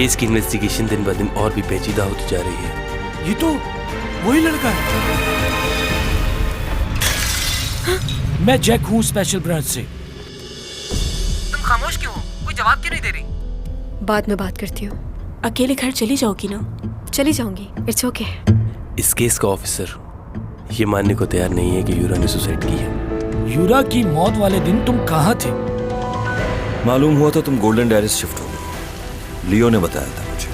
Case की investigation दिन ब दिन और भी पेचीदा होती जा रही है। ये तो वही लड़का है। मैं जैक हूँ स्पेशल ब्रांच से। तुम खामोश क्यों हो? कोई जवाब क्यों नहीं दे रही? बाद में बात करती हूँ। अकेले घर चली जाओगी ना? चली जाऊंगी, इट्स ओके। इस केस का ऑफिसर ये मानने को तैयार नहीं है कि यूरा ने सुसाइड की है। यूरा की मौत वाले दिन तुम कहाँ थे? मालूम हुआ था तुम गोल्डन डायरीज शिफ्ट हो गए। लियो ने बताया था मुझे।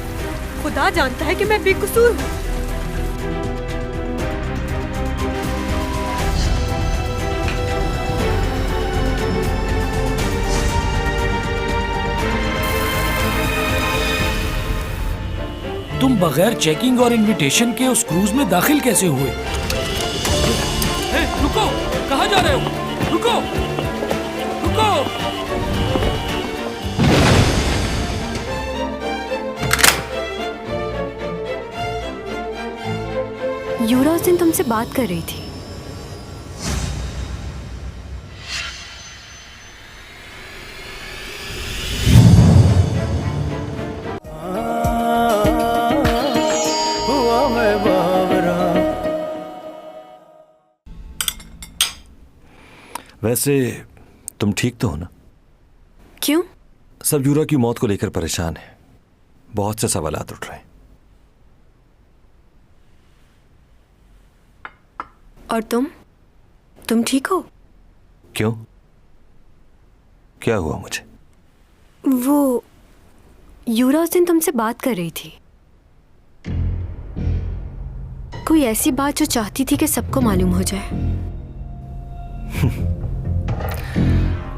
खुदा जानता है कि मैं बेकसूर हूँ। तुम बगैर चेकिंग और इनविटेशन के उस क्रूज में दाखिल कैसे हुए? रुको, कहाँ जा रहे हो? रुको, रुको। यूरा उस दिन तुमसे बात कर रही थी। वैसे तुम ठीक तो हो ना? क्यों? सब यूरा की मौत को लेकर परेशान है। बहुत से सवालात उठ रहे हैं। और तुम ठीक हो? क्यों? क्या हुआ मुझे? वो यूरा उस दिन तुमसे बात कर रही थी। कोई ऐसी बात जो चाहती थी कि सबको मालूम हो जाए।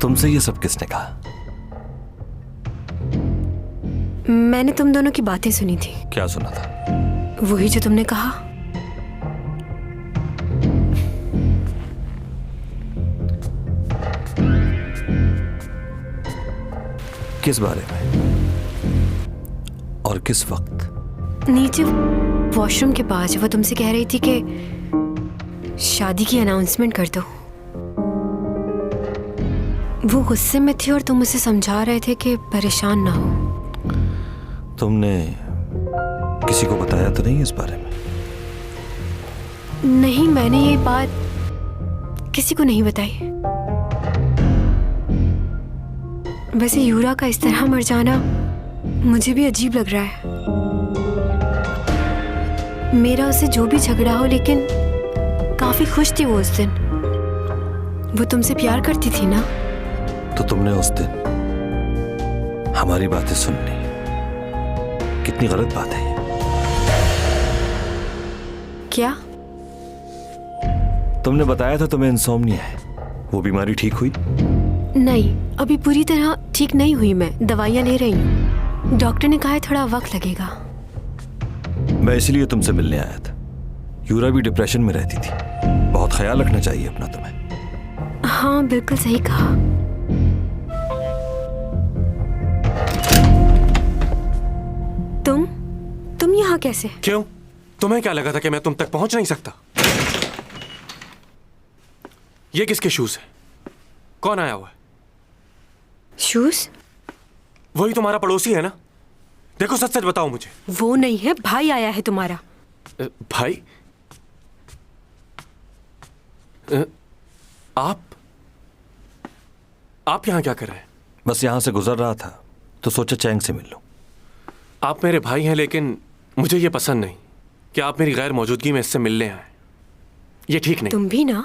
तुमसे ये सब किसने कहा? मैंने तुम दोनों की बातें सुनी थी। क्या सुना था? वही जो तुमने कहा। किस बारे में और किस वक्त? नीचे वॉशरूम के पास वो तुमसे कह रही थी कि शादी की अनाउंसमेंट कर दो। वो गुस्से में थी और तुम उसे समझा रहे थे कि परेशान ना हो। तुमने किसी को बताया तो नहीं इस बारे में? नहीं, मैंने ये बात किसी को नहीं बताई। वैसे यूरा का इस तरह मर जाना मुझे भी अजीब लग रहा है। मेरा उससे जो भी झगड़ा हो, लेकिन काफी खुश थी वो उस दिन। वो तुमसे प्यार करती थी ना? तो तुमने उस दिन हमारी बातें सुन ली। कितनी गलत बात है ये। क्या? तुमने बताया था तुम्हें इंसोम्निया है। वो बीमारी ठीक हुई? नहीं, अभी पूरी तरह ठीक नहीं हुई। मैं दवाइयाँ ले रही हूँ। डॉक्टर ने कहा है थोड़ा वक्त लगेगा। मैं इसलिए तुमसे मिलने आया था। यूरा भी डिप्रेशन में रहती थी। बहुत ख्याल रखना चाहिए अपना तुम्हें। हाँ, बिल्कुल सही कहा। तुम यहाँ कैसे? क्यों? तुम्हें क्या लगा था कि मैं तुम तक पहुंच नहीं सकता? ये किसके शूज है? कौन आया हुआ है? शूज? वही तुम्हारा पड़ोसी है ना? देखो, सच सच बताओ मुझे। वो नहीं है, भाई आया है तुम्हारा। भाई? आप यहां क्या कर रहे हैं? बस यहां से गुजर रहा था तो सोचा चैंग से मिल लूं। आप मेरे भाई हैं, लेकिन मुझे ये पसंद नहीं कि आप मेरी गैर मौजूदगी में इससे मिलने आए। ये ठीक नहीं। तुम भी ना?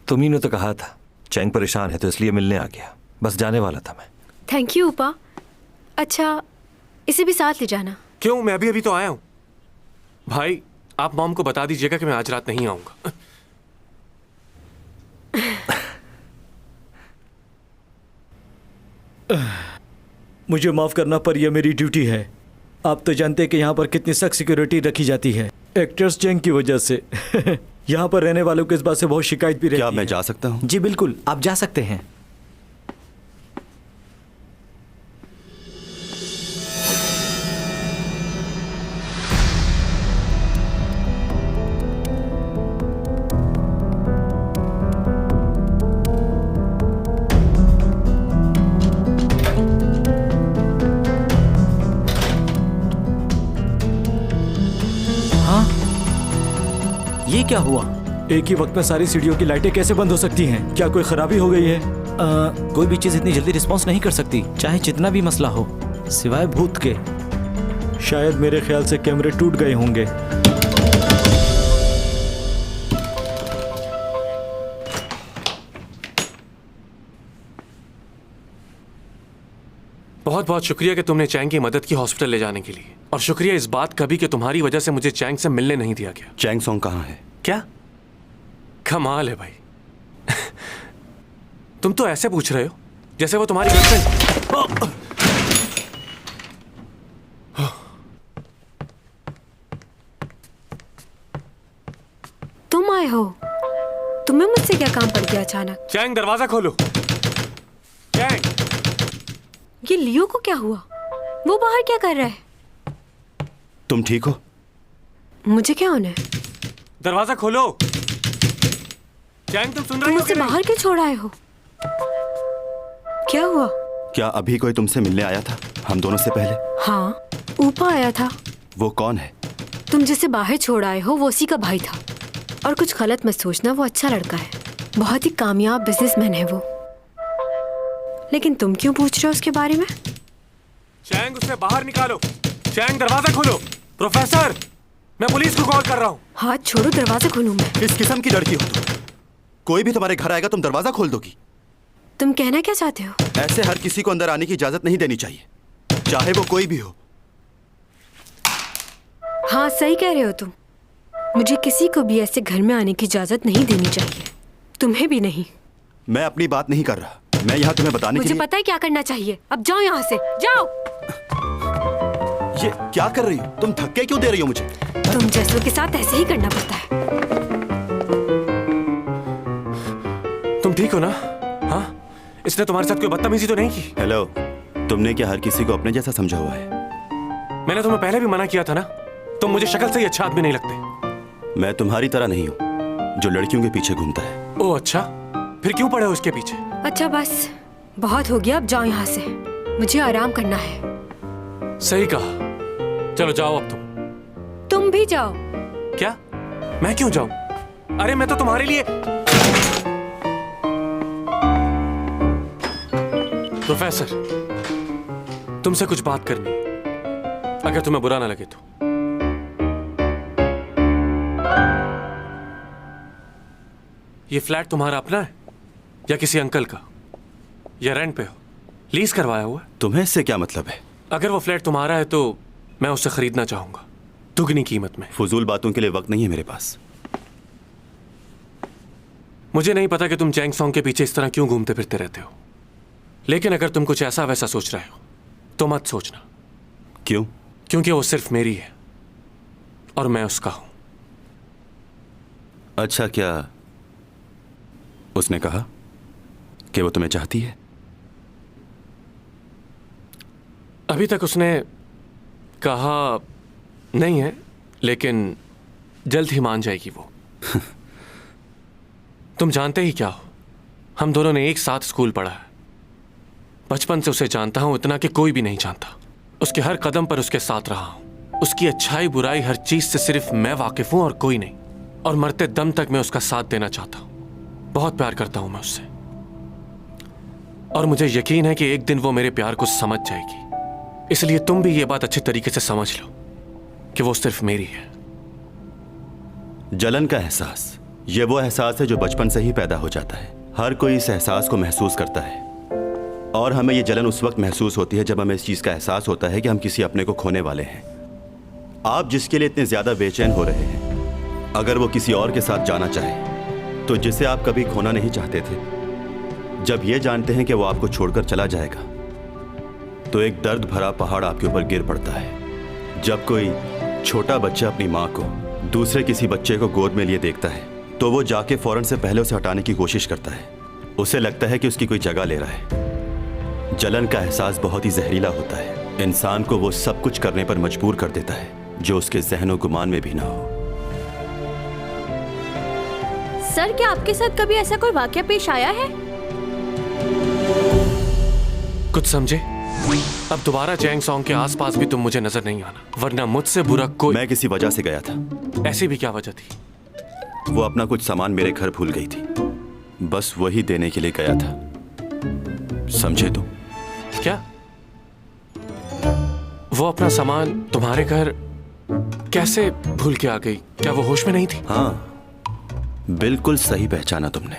तुम्ही ने तो कहा था चैंग परेशान है तो इसलिए मिलने आ गया। बस जाने वाला था मैं। थैंक यू उपा। अच्छा, इसे भी साथ ले जाना। क्यों? मैं अभी तो आया हूं। भाई, आप मॉम को बता दीजिएगा कि मैं आज रात नहीं आऊंगा। मुझे माफ करना, पर यह मेरी ड्यूटी है। आप तो जानते हैं कि यहाँ पर कितनी सख्त सिक्योरिटी रखी जाती है, एक्टर्स चैंग की वजह से। यहाँ पर रहने वालों को इस बात से बहुत शिकायत भी रहती है। क्या मैं जा सकता हूँ? जी बिल्कुल, आप जा सकते हैं। क्या हुआ? एक ही वक्त में सारी सीढ़ियों की लाइटें कैसे बंद हो सकती हैं? क्या कोई खराबी हो गई है? कोई भी चीज इतनी जल्दी रिस्पॉन्स नहीं कर सकती, चाहे जितना भी मसला हो, सिवाय भूत के। शायद मेरे ख्याल से कैमरे टूट गए होंगे। बहुत बहुत शुक्रिया कि तुमने चैंग की मदद की हॉस्पिटल ले जाने के लिए, और शुक्रिया इस बात का भी कि तुम्हारी वजह से मुझे चैंग से मिलने नहीं दिया गया। चैंग सॉन्ग कहाँ है? क्या कमाल है भाई। तुम तो ऐसे पूछ रहे हो जैसे वो तुम्हारी गर्लफ्रेंड। तुम आए हो? तुम्हें मुझसे क्या काम पड़ गया अचानक? चैंग दरवाजा खोलो। चैंग, ये लियो को क्या हुआ? वो बाहर क्या कर रहा है? तुम ठीक हो? मुझे क्या होना है? दरवाजा खोलो। चैंग, तुम सुन तुम रही हो मुझसे कि नहीं? बाहर क्यों छोड़ आए हो? क्या हुआ? क्या अभी कोई तुमसे मिलने आया था हम दोनों से पहले? हाँ, ऊपर आया था। वो कौन है? तुम जिसे बाहर छोड़ आए हो वो उसी का भाई था। और कुछ गलत मत सोचना, वो अच्छा लड़का है, बहुत ही कामयाब बिजनेसमैन है वो। लेकिन तुम क्यों पूछ रहे हो उसके बारे में? चैंग, उसे बाहर निकालो। चैंग, दरवाजा खोलो। प्रोफेसर, मैं पुलिस को कॉल कर रहा हूँ। हाथ छोड़ो, दरवाजा खोलूं मैं। किस किस्म की लड़की हो तुम? कोई भी तुम्हारे घर आएगा तुम दरवाजा खोल दोगी? तुम कहना क्या चाहते हो? ऐसे हर किसी को अंदर आने की इजाजत नहीं देनी चाहिए, चाहे वो कोई भी हो। हाँ, सही कह रहे हो तुम। मुझे किसी को भी ऐसे घर में आने की इजाजत नहीं देनी चाहिए, तुम्हें भी नहीं। मैं अपनी बात नहीं कर रहा, मैं यहाँ तुम्हें बताने के मुझे लिए। पता है क्या करना चाहिए। अब जाओ यहाँ से, जाओ। ये क्या कर रही हो तुम? धक्के क्यों दे रही हो मुझे? तुम जैसों के साथ ऐसे ही करना पड़ता है। तुम ठीक हो ना? हाँ, इसने तुम्हारे साथ कोई बदतमीजी तो नहीं की? हेलो, तुमने क्या हर किसी को अपने जैसा समझा हुआ है? मैंने तुम्हें पहले भी मना किया था ना, तुम मुझे शक्ल से ही अच्छा आदमी नहीं लगते। मैं तुम्हारी तरह नहीं हूँ जो लड़कियों के पीछे घूमता है। ओह अच्छा, फिर क्यों पड़े हो उसके पीछे? अच्छा बस, बहुत हो गया, अब जाओ यहाँ से, मुझे आराम करना है। सही कहा, चलो जाओ अब तुम भी जाओ। क्या? मैं क्यों जाऊं? अरे मैं तो तुम्हारे लिए। प्रोफेसर, तुमसे कुछ बात करनी है, अगर तुम्हें बुरा ना लगे तो। ये फ्लैट तुम्हारा अपना है या किसी अंकल का, या रेंट पे हो, लीज करवाया हुआ है? तुम्हें इससे क्या मतलब है? अगर वो फ्लैट तुम्हारा है तो मैं उससे खरीदना चाहूंगा, दुगनी कीमत में। फजूल बातों के लिए वक्त नहीं है मेरे पास। मुझे नहीं पता कि तुम चैंग सॉन्ग के पीछे इस तरह क्यों घूमते फिरते रहते हो, लेकिन अगर तुम कुछ ऐसा वैसा सोच रहे हो तो मत सोचना। क्यों? क्योंकि वो सिर्फ मेरी है और मैं उसका हूं। अच्छा, क्या उसने कहा कि वो तुम्हें चाहती है? अभी तक उसने कहा नहीं है, लेकिन जल्द ही मान जाएगी वो। तुम जानते ही क्या हो, हम दोनों ने एक साथ स्कूल पढ़ा है, बचपन से उसे जानता हूं, इतना कि कोई भी नहीं जानता। उसके हर कदम पर उसके साथ रहा हूं, उसकी अच्छाई बुराई हर चीज से सिर्फ मैं वाकिफ हूं और कोई नहीं, और मरते दम तक मैं उसका साथ देना चाहता हूं। बहुत प्यार करता हूं मैं उससे, और मुझे यकीन है कि एक दिन वो मेरे प्यार को समझ जाएगी। इसलिए तुम भी ये बात अच्छी तरीके से समझ लो कि वो सिर्फ मेरी है। जलन का एहसास, ये वो एहसास है जो बचपन से ही पैदा हो जाता है। हर कोई इस एहसास को महसूस करता है, और हमें ये जलन उस वक्त महसूस होती है जब हमें इस चीज़ का एहसास होता है कि हम किसी अपने को खोने वाले हैं। आप जिसके लिए इतने ज़्यादा बेचैन हो रहे हैं, अगर वो किसी और के साथ जाना चाहे तो जिसे आप कभी खोना नहीं चाहते थे, जब ये जानते हैं कि वो आपको छोड़कर चला जाएगा, तो एक दर्द भरा पहाड़ आपके ऊपर गिर पड़ता है। जब कोई छोटा बच्चा अपनी माँ को दूसरे किसी बच्चे को गोद में लिए देखता है तो वो जाके फौरन से पहले उसे हटाने की कोशिश करता है। उसे लगता है कि उसकी कोई जगह ले रहा है। जलन का एहसास बहुत ही जहरीला होता है, इंसान को वो सब कुछ करने पर मजबूर कर देता है जो उसके ज़हन और गुमान में भी ना हो। सर, क्या आपके साथ कभी ऐसा कोई वाकया पेश आया है? कुछ समझे? अब दोबारा चैंग सॉन्ग के आसपास भी तुम मुझे नजर नहीं आना, वरना मुझसे बुरा कोई। मैं किसी वजह से गया था। ऐसी भी क्या वजह थी? वो अपना कुछ सामान मेरे घर भूल गई थी, बस वही देने के लिए गया था। समझे तुम? क्या वो अपना सामान तुम्हारे घर कैसे भूल के आ गई? क्या वो होश में नहीं थी? हाँ, बिल्कुल सही पहचाना तुमने।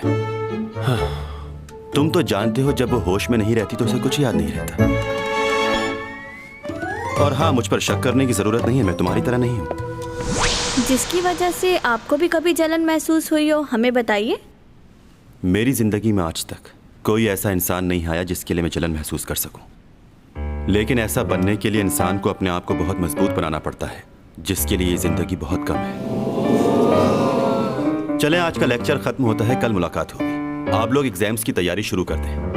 हाँ। तुम तो जानते हो जब वो होश में नहीं रहती तो उसे कुछ याद नहीं रहता। और हाँ, मुझ पर शक करने की जरूरत नहीं है, मैं तुम्हारी तरह नहीं हूँ। जिसकी वजह से आपको भी कभी जलन महसूस हुई हो, हमें बताइए। मेरी जिंदगी में आज तक कोई ऐसा इंसान नहीं आया जिसके लिए मैं जलन महसूस कर सकूं। लेकिन ऐसा बनने के लिए इंसान को अपने आप को बहुत मजबूत बनाना पड़ता है, जिसके लिए ये जिंदगी बहुत कम है। चलें, आज का लेक्चर खत्म होता है, कल मुलाकात होगी। आप लोग एग्जाम्स की तैयारी शुरू कर दें।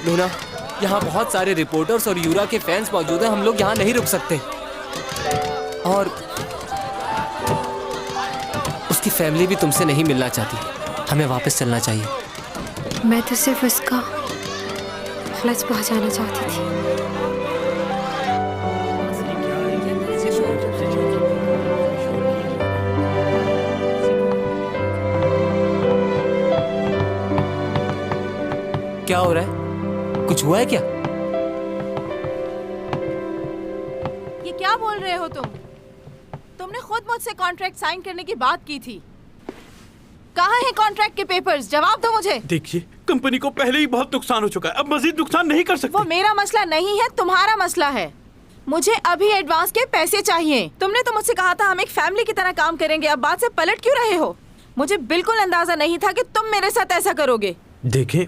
लूना, यहाँ बहुत सारे रिपोर्टर्स और यूरा के फैंस मौजूद हैं, हम लोग यहाँ नहीं रुक सकते। और उसकी फैमिली भी तुमसे नहीं मिलना चाहती, हमें वापस चलना चाहिए। मैं तो सिर्फ उसका खलस पहुंचाना चाहती थी। क्या हो रहा है? कुछ हुआ है क्या? ये क्या बोल रहे हो तुम? तुमने खुद मुझसे कॉन्ट्रैक्ट साइन करने की बात की थी। कहाँ है कॉन्ट्रैक्ट के पेपर्स? जवाब दो मुझे। देखिए, कंपनी को पहले ही बहुत नुकसान हो चुका है, अब मजीद नुकसान नहीं कर सकते। वो मेरा मसला नहीं है, तुम्हारा मसला है। मुझे अभी एडवांस के पैसे चाहिए। तुमने तो मुझसे कहा था हम एक फैमिली की तरह काम करेंगे, अब बात से पलट क्यों रहे हो? मुझे बिल्कुल अंदाजा नहीं था कि तुम मेरे साथ ऐसा करोगे। देखिए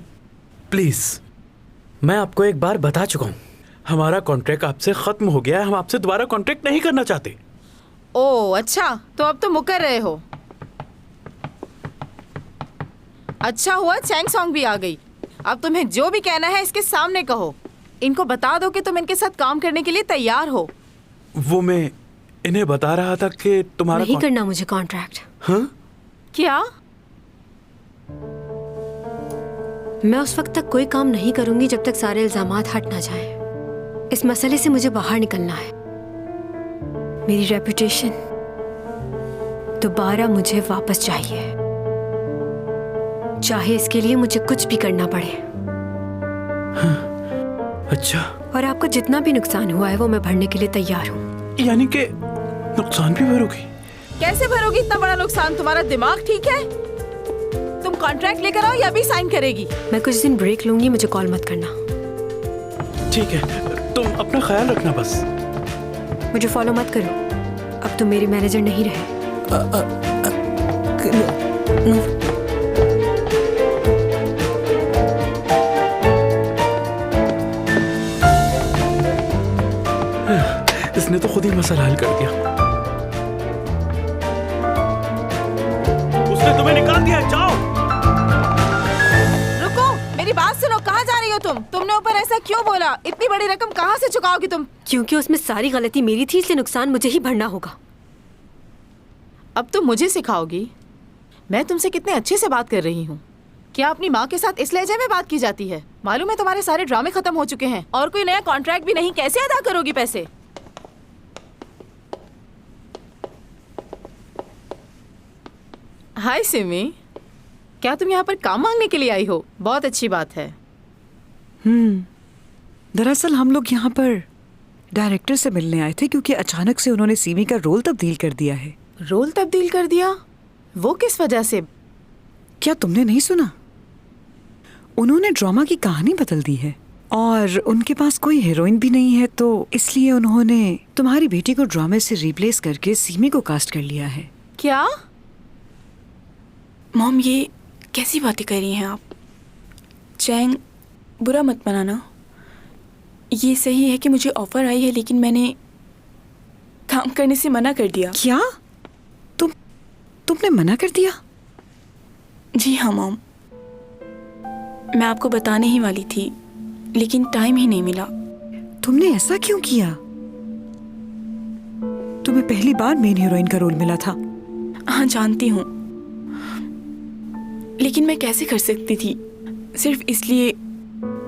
प्लीज, मैं आपको एक बार बता चुका हूँ, हमारा कॉन्ट्रैक्ट आपसे खत्म हो गया है, हम आपसे दोबारा कॉन्ट्रैक्ट नहीं करना चाहते। ओह अच्छा, तो अब तो मुकर रहे हो। अच्छा हुआ चैंग सॉन्ग भी आ गई। अब तुम्हें जो भी कहना है इसके सामने कहो। इनको बता दो कि तुम इनके साथ काम करने के लिए तैयार हो। वो मैं इन्हें बता रहा था कि तुम्हारा नहीं करना मुझे कॉन्ट्रैक्ट। हाँ? क्या? मैं उस वक्त तक कोई काम नहीं करूंगी जब तक सारे इल्जामात हट ना जाएं। इस मसले से मुझे बाहर निकलना है। मेरी रेपुटेशन दोबारा मुझे वापस चाहिए, चाहे इसके लिए मुझे कुछ भी करना पड़े। हाँ, अच्छा। और आपको जितना भी नुकसान हुआ है वो मैं भरने के लिए तैयार हूँ। यानी कि नुकसान भी भरोगी? कैसे भरोगी इतना बड़ा नुकसान? तुम्हारा दिमाग ठीक है? तुम कॉन्ट्रैक्ट लेकर आओ या भी साइन करेगी? मैं कुछ दिन ब्रेक लूंगी, मुझे कॉल मत करना। ठीक है, तुम अपना ख्याल रखना बस। मुझे फॉलो मत करो, अब तुम मेरे मैनेजर नहीं रहे। इसने तो खुद ही मसला हल कर दिया। उसने तुम्हें निकाल दिया, जाओ। रुको, मेरी बात सुनो। कहाँ जा रही हो तुम? तुमने ऊपर ऐसा क्यों बोला? इतनी बड़ी रकम कहाँ से चुकाओगी तुम? क्योंकि उसमें सारी गलती मेरी थी, इसलिए नुकसान मुझे ही भरना होगा। अब तुम मुझे सिखाओगी? मैं तुमसे कितने अच्छे से बात कर रही हूँ। क्या अपनी माँ के साथ इस लहजे में बात की जाती है? मालूम है तुम्हारे सारे ड्रामे खत्म हो चुके हैं और कोई नया कॉन्ट्रैक्ट भी नहीं। कैसे अदा करोगी पैसे? हाय सिमी, क्या तुम यहाँ पर काम मांगने के लिए आई हो? बहुत अच्छी बात है। दरअसल हम लोग यहाँ पर डायरेक्टर से मिलने आए थे क्योंकि अचानक से उन्होंने सीमी का रोल तब्दील कर दिया है। रोल तब्दील कर दिया? वो किस वजह से? क्या तुमने नहीं सुना? उन्होंने ड्रामा की कहानी बदल दी है और उनके पास कोई हीरोइन भी नहीं है, तो इसलिए उन्होंने तुम्हारी बेटी को ड्रामे से रिप्लेस करके सीमी को कास्ट कर लिया है। क्या? मॉम, ये कैसी बातें कर रही हैं आप? चैंग, बुरा मत मनाना। ये सही है कि मुझे ऑफर आई है, लेकिन मैंने काम करने से मना कर दिया। क्या? तुमने मना कर दिया? जी हाँ मॉम, मैं आपको बताने ही वाली थी, लेकिन टाइम ही नहीं मिला। तुमने ऐसा क्यों किया? तुम्हें पहली बार मेन हीरोइन का रोल मिला था। हाँ जानती हूँ, लेकिन मैं कैसे कर सकती थी सिर्फ इसलिए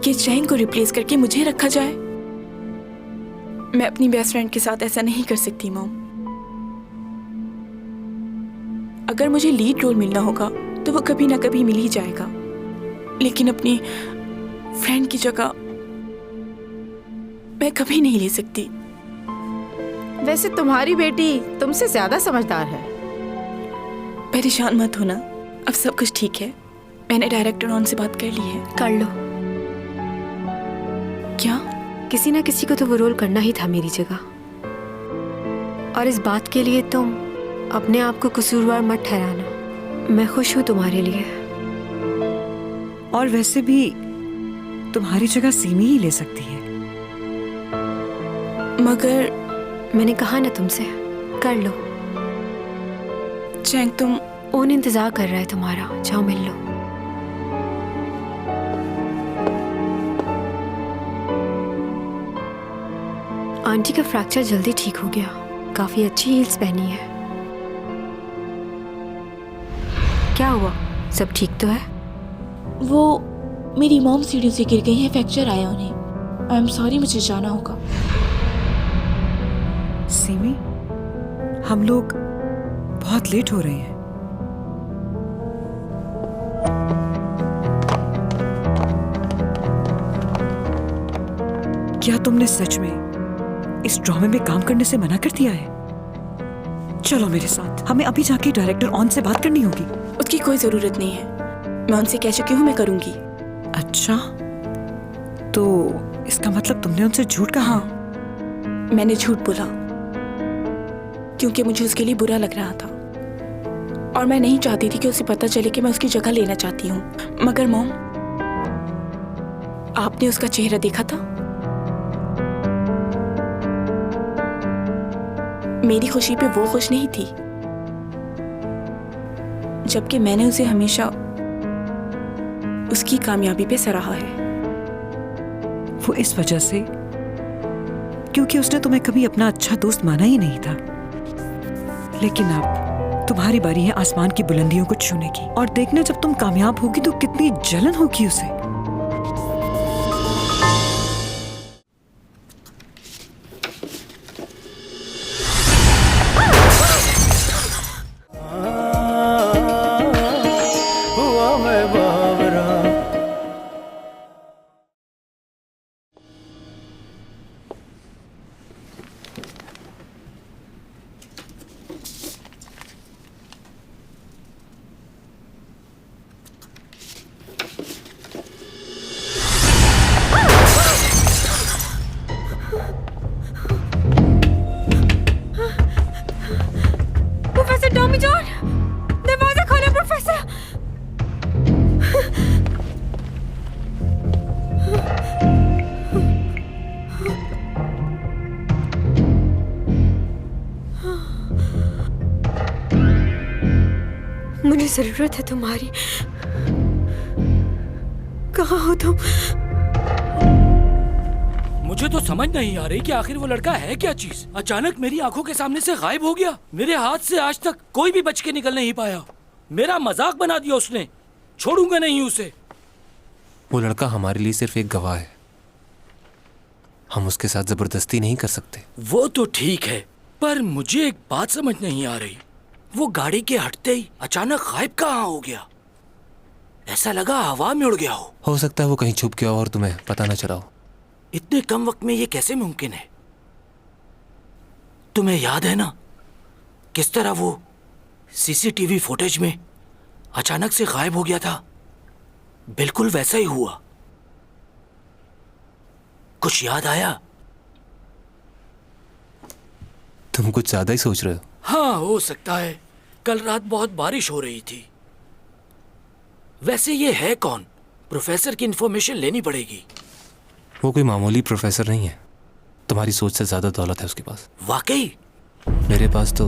कि चैंग को रिप्लेस करके मुझे रखा जाए। मैं अपनी बेस्ट फ्रेंड के साथ ऐसा नहीं कर सकती मॉम। अगर मुझे लीड रोल मिलना होगा तो वो कभी ना कभी मिल ही जाएगा, लेकिन अपनी फ्रेंड की जगह मैं कभी नहीं ले सकती। वैसे तुम्हारी बेटी तुमसे ज्यादा समझदार है। परेशान मत होना, अब सब कुछ ठीक है। मैंने डायरेक्टर ऑन से बात कर ली है। कर लो। क्या? किसी ना किसी को तो वो रोल करना ही था मेरी जगह, और इस बात के लिए तुम अपने आप को कसूरवार मत ठहराना। मैं खुश हूँ तुम्हारे लिए। और वैसे भी तुम्हारी जगह सीमी ही ले सकती है। मगर मैंने कहा ना तुमसे, कर लो। चैंग तुम ओन इंतजार कर रहा है तुम्हारा, जाओ मिल लो। आंटी का फ्रैक्चर जल्दी ठीक हो गया, काफी अच्छी हील्स पहनी है। क्या हुआ, सब ठीक तो है? वो मेरी मॉम सीढ़ी से गिर गई है, फ्रैक्चर आया उन्हें। आई एम सॉरी, मुझे जाना होगा। सीमी, हम लोग बहुत लेट हो रहे हैं। क्या तुमने सच में इस ड्रामे में काम करने से मना कर दिया है? चलो मेरे साथ, हमें अभी जाके डायरेक्टर ऑन से बात करनी होगी। उसकी कोई जरूरत नहीं है, मैं उनसे कह चुकी हूँ मैं करूंगी। अच्छा, तो इसका मतलब तुमने उनसे झूठ कहा? हाँ, मैंने झूठ बोला क्योंकि मुझे उसके लिए बुरा लग रहा था और मैं नहीं चाहती थी कि उसे पता चले कि मैं उसकी जगह लेना चाहती हूँ। मगर मॉम, आपने उसका चेहरा देखा था? मेरी खुशी पे वो खुश नहीं थी, जबकि मैंने उसे हमेशा उसकी कामयाबी पे सराहा है। वो इस वजह से क्योंकि उसने तुम्हें कभी अपना अच्छा दोस्त माना ही नहीं था। लेकिन अब तुम्हारी बारी है आसमान की बुलंदियों को छूने की, और देखना जब तुम कामयाब होगी तो कितनी जलन होगी उसे। प्रोफेसर टॉमी जॉन, दरवाजा खोलो प्रोफेसर। मुझे जरूरत है तुम्हारी। कहाँ हो तुम? मुझे तो समझ नहीं आ रही कि आखिर वो लड़का है क्या चीज। अचानक मेरी आंखों के सामने से गायब हो गया। मेरे हाथ से आज तक कोई भी बच के निकल नहीं पाया। मेरा मजाक बना दिया उसने, छोड़ूंगा नहीं उसे। वो लड़का हमारे लिए सिर्फ एक गवाह है, हम उसके साथ जबरदस्ती नहीं कर सकते। वो तो ठीक है, पर मुझे एक बात समझ नहीं आ रही। वो गाड़ी के हटते ही अचानक गायब कहाँ हो गया? ऐसा लगा हवा में उड़ गया हो सकता है वो कहीं छुप गया हो और तुम्हें पता न चला हो। इतने कम वक्त में ये कैसे मुमकिन है? तुम्हें याद है ना किस तरह वो सीसीटीवी फुटेज में अचानक से गायब हो गया था? बिल्कुल वैसा ही हुआ। कुछ याद आया? तुम कुछ ज्यादा ही सोच रहे हो। हाँ, हो सकता है। कल रात बहुत बारिश हो रही थी। वैसे ये है कौन? प्रोफेसर की इंफॉर्मेशन लेनी पड़ेगी। वो कोई मामूली प्रोफेसर नहीं है, तुम्हारी सोच से ज्यादा दौलत है उसके पास। वाकई? मेरे पास तो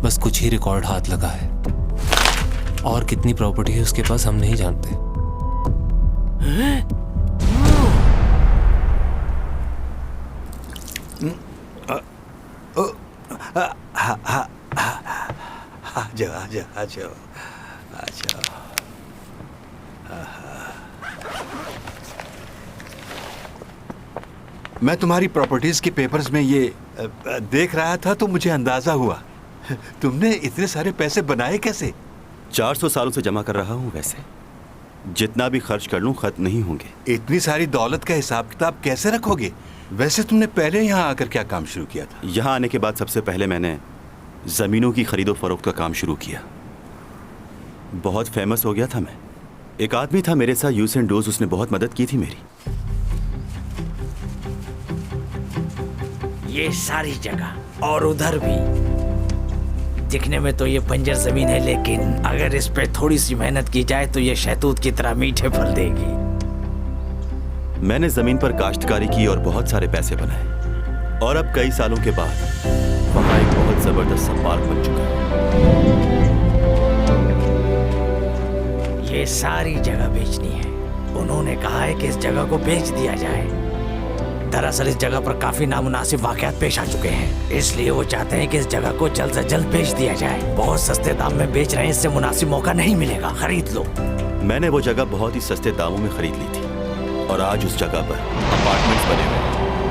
बस कुछ ही रिकॉर्ड हाथ लगा है, और कितनी प्रॉपर्टी है उसके पास हम नहीं जानते। हैं? आ जाओ आ जाओ आ जाओ आ जाओ। मैं तुम्हारी प्रॉपर्टीज के पेपर्स में ये देख रहा था तो मुझे अंदाजा हुआ तुमने इतने सारे पैसे बनाए कैसे? 400 सालों से जमा कर रहा हूं। वैसे जितना भी खर्च कर लूं खत्म नहीं होंगे। इतनी सारी दौलत का हिसाब किताब कैसे रखोगे? वैसे तुमने पहले यहाँ आकर क्या काम शुरू किया था? यहाँ आने के बाद सबसे पहले मैंने ज़मीनों की खरीदो फरोख्त का काम शुरू किया। बहुत फेमस हो गया था मैं। एक आदमी था मेरे साथ, यूज एंड डोज, उसने बहुत मदद की थी मेरी। ये सारी जगह और उधर भी दिखने में तो ये बंजर जमीन है, लेकिन अगर इस पे थोड़ी सी मेहनत की जाए तो ये शहतूत की तरह मीठे फल देगी। मैंने जमीन पर काश्तकारी की और बहुत सारे पैसे बनाए। और अब कई सालों के बाद वहाँ एक बहुत जबरदस्त सा पार्क बन चुका है। ये सारी जगह बेचनी है। उन्होंने कहा है कि इस जगह को बेच दिया जाए। दरअसल इस जगह पर काफी नामुनासिब वाकयात पेश आ चुके हैं, इसलिए वो चाहते हैं कि इस जगह को जल्द से जल्द बेच दिया जाए। बहुत सस्ते दाम में बेच रहे हैं, इससे मुनासिब मौका नहीं मिलेगा, खरीद लो। मैंने वो जगह बहुत ही सस्ते दामों में खरीद ली थी और आज उस जगह पर अपार्टमेंट्स बने हुए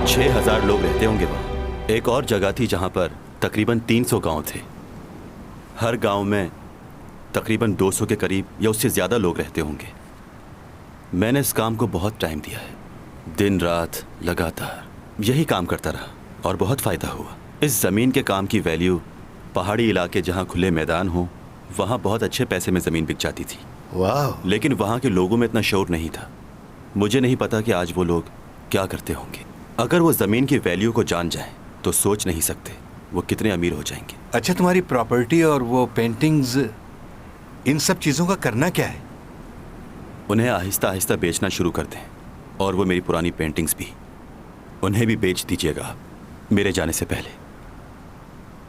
6000 लोग रहते होंगे वहाँ। एक और जगह थी जहाँ पर तकरीबन 300 गाँव थे। हर गाँव में तकरीबन 200 के करीब या उससे ज़्यादा लोग रहते होंगे। मैंने इस काम को बहुत टाइम दिया है, दिन रात लगातार यही काम करता रहा और बहुत फ़ायदा हुआ। इस ज़मीन के काम की वैल्यू पहाड़ी इलाके जहाँ खुले मैदान हो वहाँ बहुत अच्छे पैसे में ज़मीन बिक जाती थी। वाह! लेकिन वहाँ के लोगों में इतना शौर नहीं था। मुझे नहीं पता कि आज वो लोग क्या करते होंगे। अगर वो ज़मीन की वैल्यू को जान जाएं तो सोच नहीं सकते वो कितने अमीर हो जाएंगे। अच्छा, तुम्हारी प्रॉपर्टी और वो पेंटिंग्स, इन सब चीज़ों का करना क्या है? उन्हें आहिस्ता आहिस्ता बेचना शुरू कर दें, और वो मेरी पुरानी पेंटिंग्स भी, उन्हें भी बेच दीजिएगा आप मेरे जाने से पहले।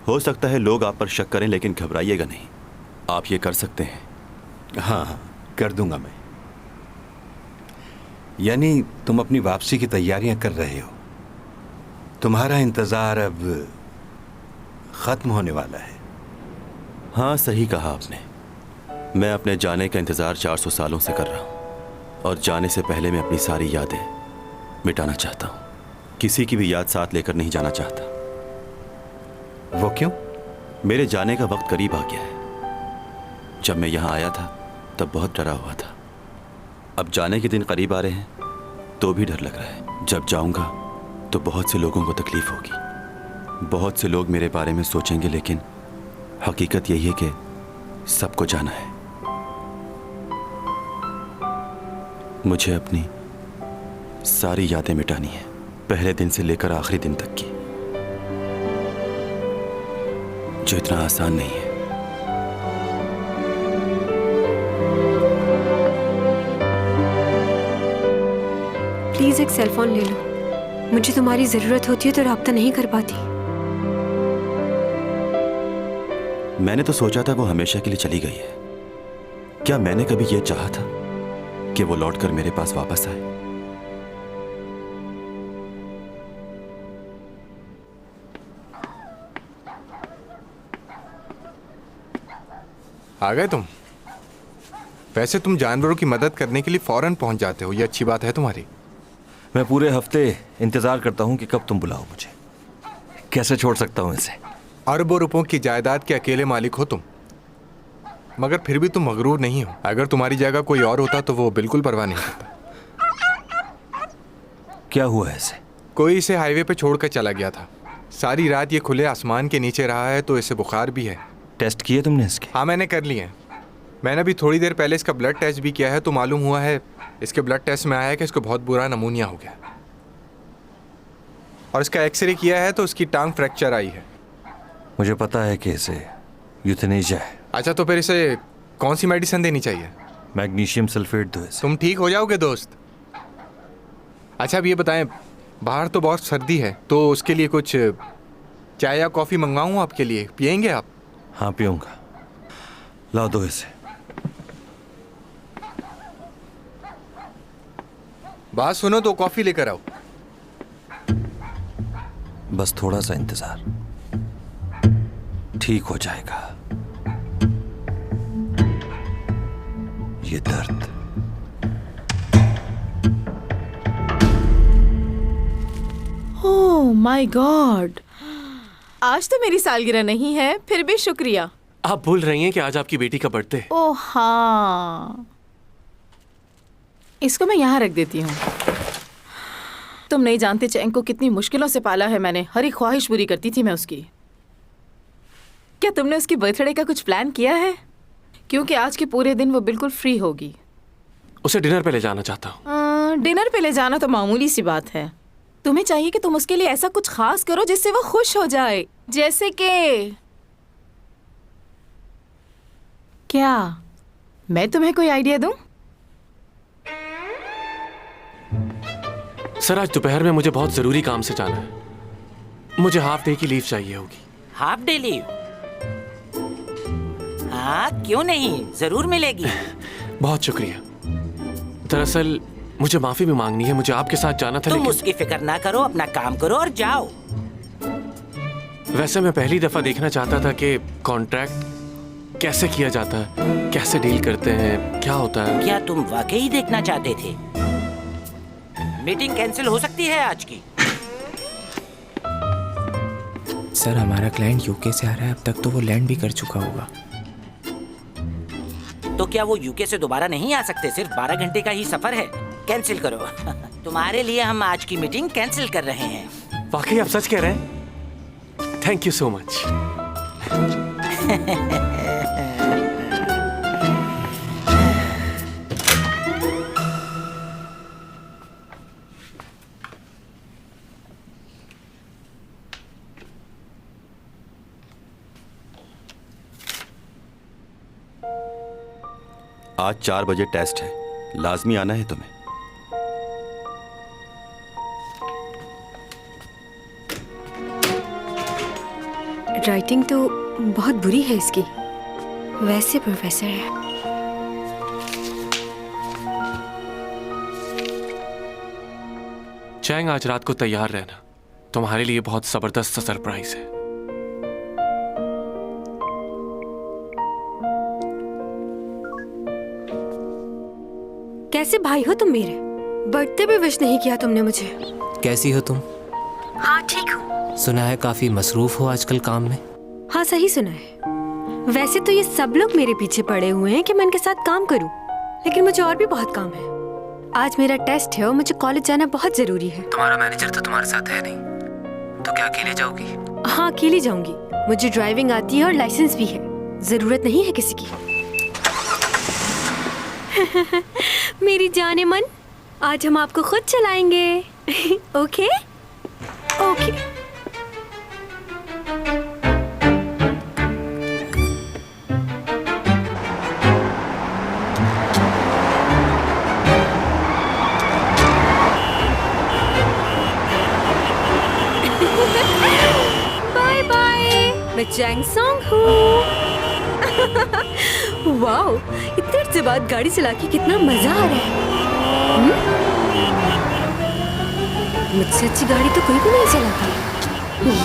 हो सकता है लोग आप पर शक करें, लेकिन घबराइएगा नहीं, आप ये कर सकते हैं। हाँ हाँ, कर दूंगा मैं। यानी तुम अपनी वापसी की तैयारियां कर रहे हो। तुम्हारा इंतज़ार अब ख़त्म होने वाला है। हाँ, सही कहा आपने। मैं अपने जाने का इंतज़ार 400 सालों से कर रहा हूँ, और जाने से पहले मैं अपनी सारी यादें मिटाना चाहता हूँ। किसी की भी याद साथ लेकर नहीं जाना चाहता। वो क्यों? मेरे जाने का वक्त करीब आ गया है। जब मैं यहाँ आया था तब बहुत डरा हुआ था। अब जाने के दिन करीब आ रहे हैं तो भी डर लग रहा है। जब जाऊँगा तो बहुत से लोगों को तकलीफ होगी। बहुत से लोग मेरे बारे में सोचेंगे, लेकिन हकीकत यही है कि सबको जाना है। मुझे अपनी सारी यादें मिटानी है, पहले दिन से लेकर आखिरी दिन तक की, जो इतना आसान नहीं है। प्लीज एक सेल फोन ले लो, मुझे तुम्हारी जरूरत होती है तो राब्ता नहीं कर पाती। मैंने तो सोचा था वो हमेशा के लिए चली गई है। क्या मैंने कभी ये चाहा था कि वो लौटकर मेरे पास वापस आए? आ गए तुम? वैसे तुम जानवरों की मदद करने के लिए फौरन पहुंच जाते हो, ये अच्छी बात है तुम्हारी। मैं पूरे हफ्ते इंतजार करता हूँ कि कब तुम बुलाओ मुझे। कैसे छोड़ सकता हूँ इसे? अरबों रुपयों की जायदाद के अकेले मालिक हो तुम, मगर फिर भी तुम मगरूर नहीं हो। अगर तुम्हारी जगह कोई और होता तो वो बिल्कुल परवाह नहीं करता। क्या हुआ है इसे? कोई इसे हाईवे पे छोड़कर चला गया था। सारी रात ये खुले आसमान के नीचे रहा है, तो इसे बुखार भी है। टेस्ट किए तुमने इसके? हाँ, मैंने कर लिए हैं। मैंने अभी थोड़ी देर पहले इसका ब्लड टेस्ट भी किया है, तो मालूम हुआ है, इसके ब्लड टेस्ट में आया है कि इसको बहुत बुरा नमूनिया हो गया, और इसका एक्सरे किया है तो उसकी टांग फ्रैक्चर आई है। मुझे पता है कि इसे यूथेनेशिया है। अच्छा, तो फिर इसे कौन सी मेडिसिन देनी चाहिए? मैग्नीशियम सल्फेट दो इसे। तुम ठीक हो जाओगे दोस्त। अच्छा, अब ये बताएं, बाहर तो बहुत सर्दी है, तो उसके लिए कुछ चाय या कॉफ़ी मंगवाऊँ आपके लिए? पियेंगे आप? हाँ, पीऊँगा। लाओ दो इसे। बात सुनो तो कॉफ़ी लेकर आओ। बस थोड़ा सा इंतज़ार। ठीक हो जाएगा। ये दर्द ओह माय गॉड, आज तो मेरी सालगिरह नहीं है, फिर भी शुक्रिया। आप भूल रही हैं कि आज आपकी बेटी का बर्थडे है। ओह हाँ, इसको मैं यहाँ रख देती हूँ। तुम नहीं जानते चैंग को कितनी मुश्किलों से पाला है मैंने। हर एक ख्वाहिश पूरी करती थी मैं उसकी। क्या तुमने उसकी बर्थडे का कुछ प्लान किया है? क्योंकि आज के पूरे दिन वो बिल्कुल फ्री होगी। उसे डिनर पे ले जाना चाहता हूँ। डिनर पे ले जाना तो मामूली सी बात है। तुम्हें चाहिए कि तुम उसके लिए ऐसा कुछ खास करो जिससे वो खुश हो जाए। जैसे कि क्या मैं तुम्हें कोई आइडिया दूं? सर, आज दोपहर में मुझे बहुत जरूरी काम से जाना है। मुझे हाफ डे की लीव चाहिए होगी। Half day leave? हाँ, क्यों नहीं, जरूर मिलेगी। बहुत शुक्रिया। दरअसल मुझे माफी भी मांगनी है। मुझे आपके साथ जाना था, तुम लेकिन उसकी फिक्र ना करो, अपना काम करो और जाओ। वैसे मैं पहली दफा देखना चाहता था कि कॉन्ट्रैक्ट कैसे किया जाता है, कैसे डील करते हैं, क्या होता है। क्या तुम वाकई देखना चाहते थे? मीटिंग कैंसिल हो सकती है आज की। सर, हमारा क्लाइंट यूके से आ रहा है। अब तक तो वो लैंड भी कर चुका होगा। तो क्या वो यूके से दोबारा नहीं आ सकते? सिर्फ 12 घंटे का ही सफर है। कैंसिल करो। तुम्हारे लिए हम आज की मीटिंग कैंसिल कर रहे हैं। वाकई आप सच कह रहे हैं? Thank you so much. आज 4 बजे टेस्ट है, लाजमी आना है तुम्हें। राइटिंग तो बहुत बुरी है इसकी। वैसे प्रोफेसर है। चैंग, आज रात को तैयार रहना। तुम्हारे लिए बहुत जबरदस्त सा सरप्राइज है। कैसे भाई हो तुम मेरे? बर्थडे पे विश नहीं किया तुमने मुझे। कैसी हो तुम? हाँ ठीक हूँ। सुना है काफी मसरूफ हो आजकल काम में। हाँ सही सुना है। वैसे तो ये सब लोग मेरे पीछे पड़े हुए हैं कि मैं इनके साथ काम करूं, लेकिन मुझे और भी बहुत काम है। आज मेरा टेस्ट है और मुझे कॉलेज जाना बहुत जरूरी है। तुम्हारा मैनेजर तो तुम्हारे साथ है नहीं, तो क्या अकेले जाओगी? हाँ अकेली जाऊंगी। मुझे ड्राइविंग आती है और लाइसेंस भी है। जरूरत नहीं है किसी की। मेरी जाने मन, आज हम आपको खुद चलाएंगे। Okay okay. बाय बाय, मैं चैंग सॉन्ग हूँ। वाओ, इतनी देर से बाद गाड़ी चला के कितना मजा आ रहा है। मुझसे अच्छी गाड़ी तो कोई भी नहीं चलाता।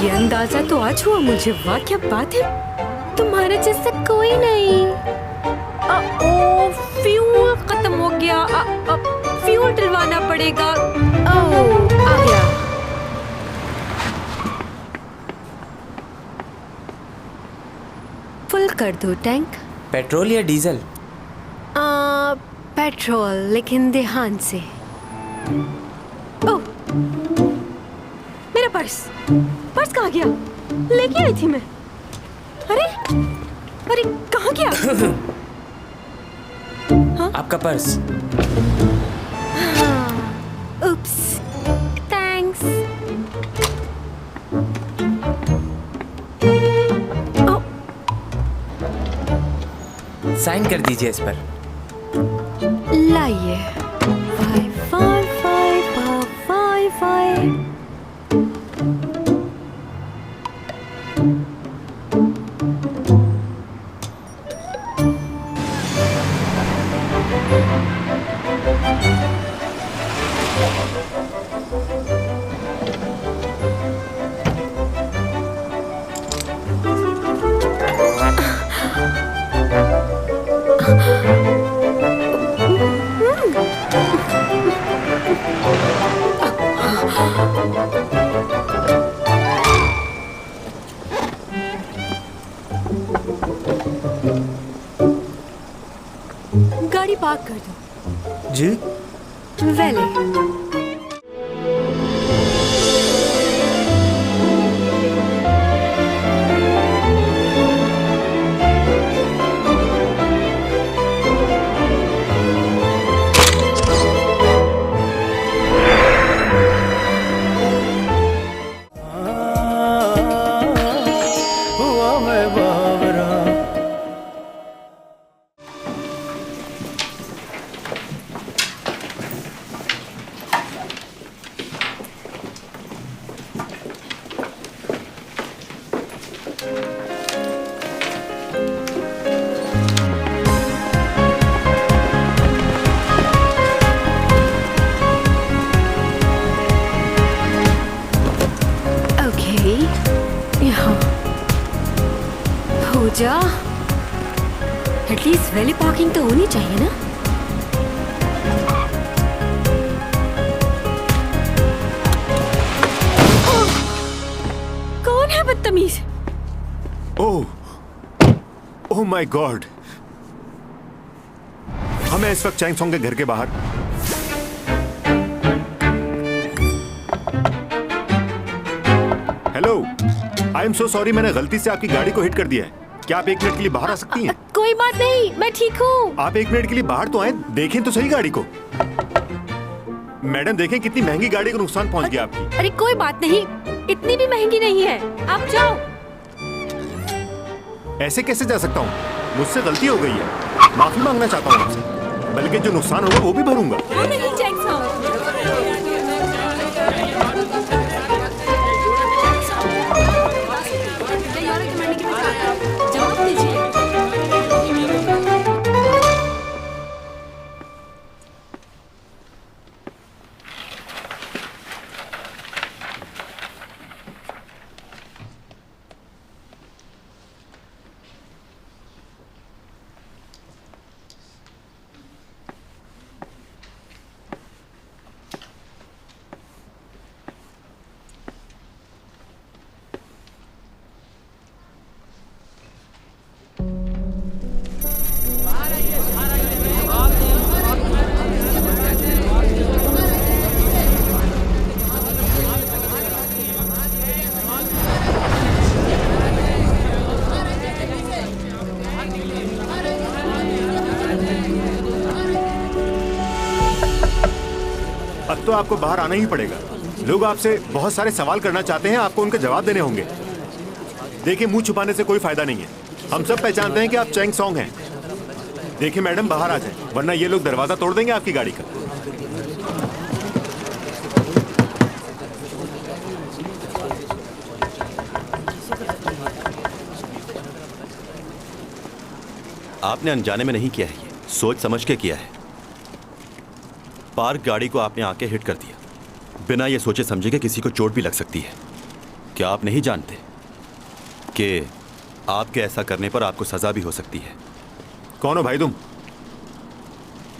ये अंदाजा तो आज हुआ मुझे। वाह क्या बात है, तुम्हारे जैसा कोई नहीं। ओ फ्यूल खत्म हो गया। फ्यूल डलवाना पड़ेगा। आ गया। फुल कर दो टैंक। पेट्रोल या डीजल? पेट्रोल, लेकिन ध्यान से। ओह, मेरा पर्स कहाँ गया? लेके आई थी मैं। अरे अरे कहाँ गया? हाँ? आपका पर्स। उप्स, थैंक्स। साइन कर दीजिए इस पर। लाइए। 5 5 5 5 5। गाड़ी पार्क कर दो। जी वेले हुआ मैं बाबरा। ओके, यहाँ पूजा, एटलीस्ट वैली पार्किंग तो होनी चाहिए ना। कौन है बदतमीज? ओह ओह माय गॉड, हमें इस वक्त चैंग सॉन्ग के घर के बाहर। Hello, I am so sorry, मैंने गलती से आपकी गाड़ी को हिट कर दिया है। क्या आप 1 मिनट के लिए बाहर आ सकती हैं? कोई बात नहीं, मैं ठीक हूँ। आप 1 मिनट के लिए बाहर तो आए, देखें तो सही गाड़ी को। मैडम देखें कितनी महंगी गाड़ी को नुकसान पहुंच गया आपकी। अरे कोई बात नहीं, इतनी भी महंगी नहीं है, आप जाओ। ऐसे कैसे जा सकता हूँ? मुझसे गलती हो गई है, माफी मांगना चाहता हूँ आपसे। बल्कि जो नुकसान होगा वो भी भरूंगा। नहीं चैंग सॉन्ग। जवाब दीजिए। अब तो आपको बाहर आना ही पड़ेगा। लोग आपसे बहुत सारे सवाल करना चाहते हैं, आपको उनके जवाब देने होंगे। देखिए, मुंह छुपाने से कोई फायदा नहीं है। हम सब पहचानते हैं कि आप चैंग सॉन्ग हैं। देखिए मैडम, बाहर आ जाएं, वरना ये लोग दरवाजा तोड़ देंगे आपकी गाड़ी का। आपने अनजाने में नहीं किया है, ये सोच समझ के किया है। पार्क गाड़ी को आपने आके हिट कर दिया, बिना ये सोचे समझे कि किसी को चोट भी लग सकती है। क्या आप नहीं जानते कि आपके ऐसा करने पर आपको सजा भी हो सकती है? कौन हो भाई तुम?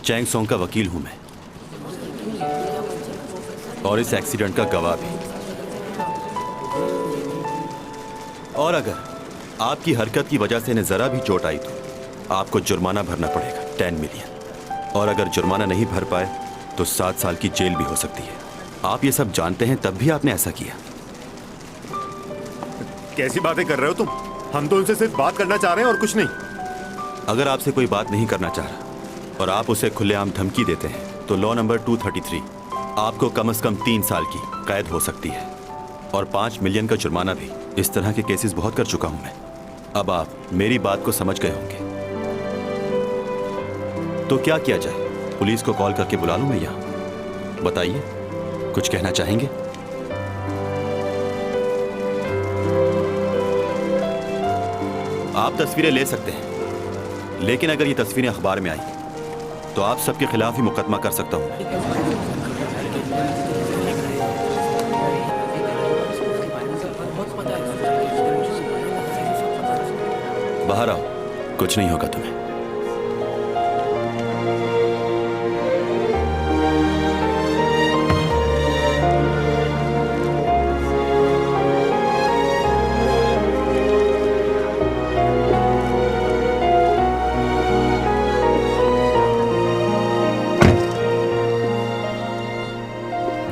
चैंग सॉन्ग का वकील हूं मैं, और इस एक्सीडेंट का गवाह भी। और अगर आपकी हरकत की वजह से इन्हें जरा भी चोट आई तो आपको जुर्माना भरना पड़ेगा, 10 मिलियन। और अगर जुर्माना नहीं भर पाए तो 7 साल की जेल भी हो सकती है। आप ये सब जानते हैं, तब भी आपने ऐसा किया। कैसी बातें कर रहे हो तुम? हम तो उनसे सिर्फ बात करना चाह रहे हैं और कुछ नहीं। अगर आपसे कोई बात नहीं करना चाह रहा और आप उसे खुलेआम धमकी देते हैं तो लॉ नंबर 233 आपको कम से कम 3 साल की कैद हो सकती है और 5 मिलियन का जुर्माना भी। इस तरह के केसेस बहुत कर चुका हूं मैं। अब आप मेरी बात को समझ गए होंगे। तो क्या किया जाए? पुलिस को कॉल करके बुला लूं मैं यहां? बताइए, कुछ कहना चाहेंगे? आप तस्वीरें ले सकते हैं, लेकिन अगर ये तस्वीरें अखबार में आई तो आप सबके खिलाफ ही मुकदमा कर सकता हूं। बाहर आओ, कुछ नहीं होगा तुम्हें।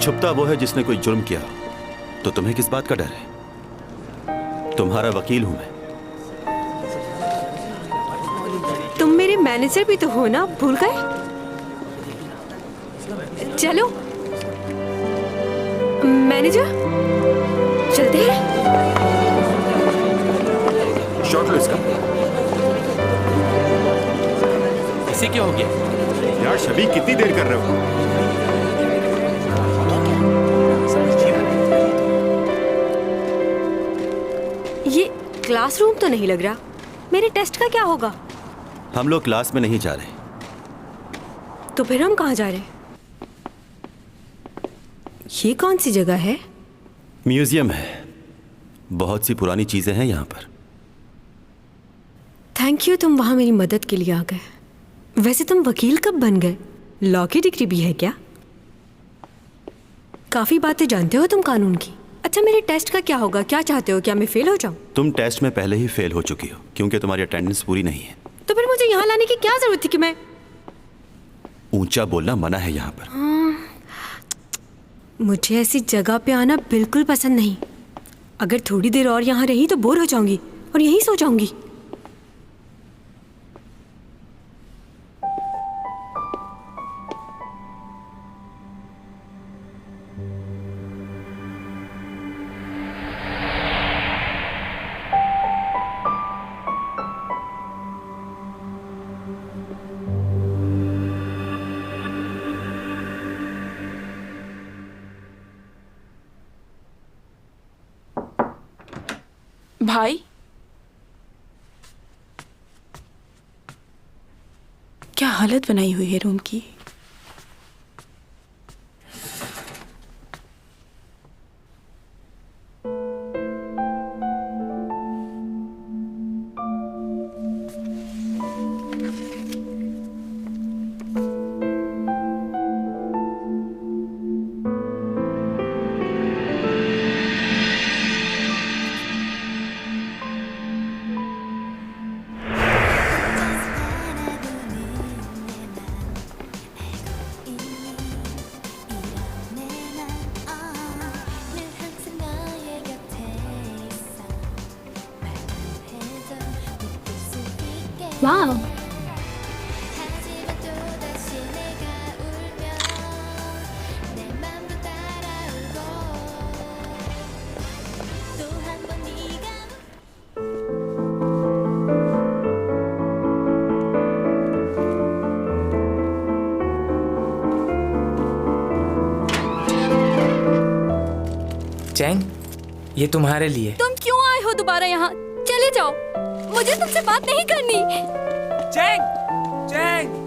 छुपता वो है जिसने कोई जुर्म किया, तो तुम्हें किस बात का डर है? तुम्हारा वकील हूं मैं। तुम मेरे मैनेजर भी तो हो ना, भूल गए? चलो मैनेजर, चलते हैं। शॉट लो इसका। इसे क्या हो गया? यार शबी, कितनी देर कर रहे हो? ये क्लासरूम तो नहीं लग रहा। मेरे टेस्ट का क्या होगा? हम लोग क्लास में नहीं जा रहे। तो फिर हम कहाँ जा रहे हैं? ये कौन सी जगह है? म्यूजियम है, बहुत सी पुरानी चीजें हैं यहाँ पर। थैंक यू, तुम वहाँ मेरी मदद के लिए आ गए। वैसे तुम वकील कब बन गए? लॉ की डिग्री भी है क्या? काफी बातें जानते हो तुम कानून की। अच्छा, मेरे टेस्ट का क्या होगा? क्या चाहते हो? क्या मैं फेल हो जाऊं? तुम टेस्ट में पहले ही फेल हो चुकी हो, क्योंकि तुम्हारी अटेंडेंस पूरी नहीं है। तो फिर मुझे यहाँ लाने की क्या जरूरत थी कि मैं? ऊंचा बोलना मना है यहाँ पर। मुझे ऐसी जगह पे आना बिल्कुल पसंद नहीं। अगर थोड़ी देर और यहाँ रही तो बोर हो जाऊंगी और यहीं सो जाऊंगी। भाई, क्या हालत बनाई हुई है रूम की। वाह, चैंग, ये तुम्हारे लिए। तुम क्यों आए हो दोबारा यहाँ? चले जाओ, मुझे तुमसे बात नहीं करनी। Chang, Chang.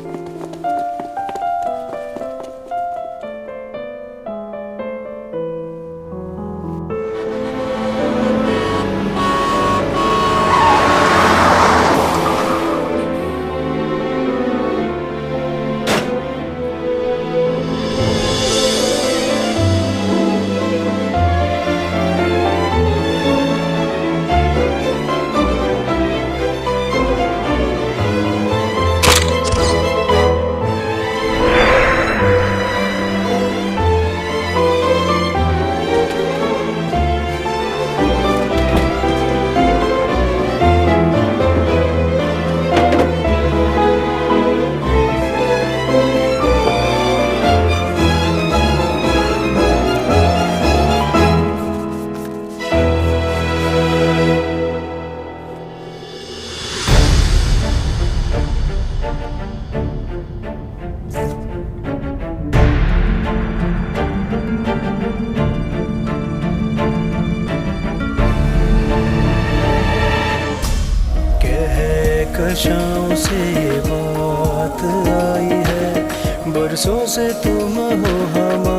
कशाओं से बात आई है, बरसों से तुम हो हमारे।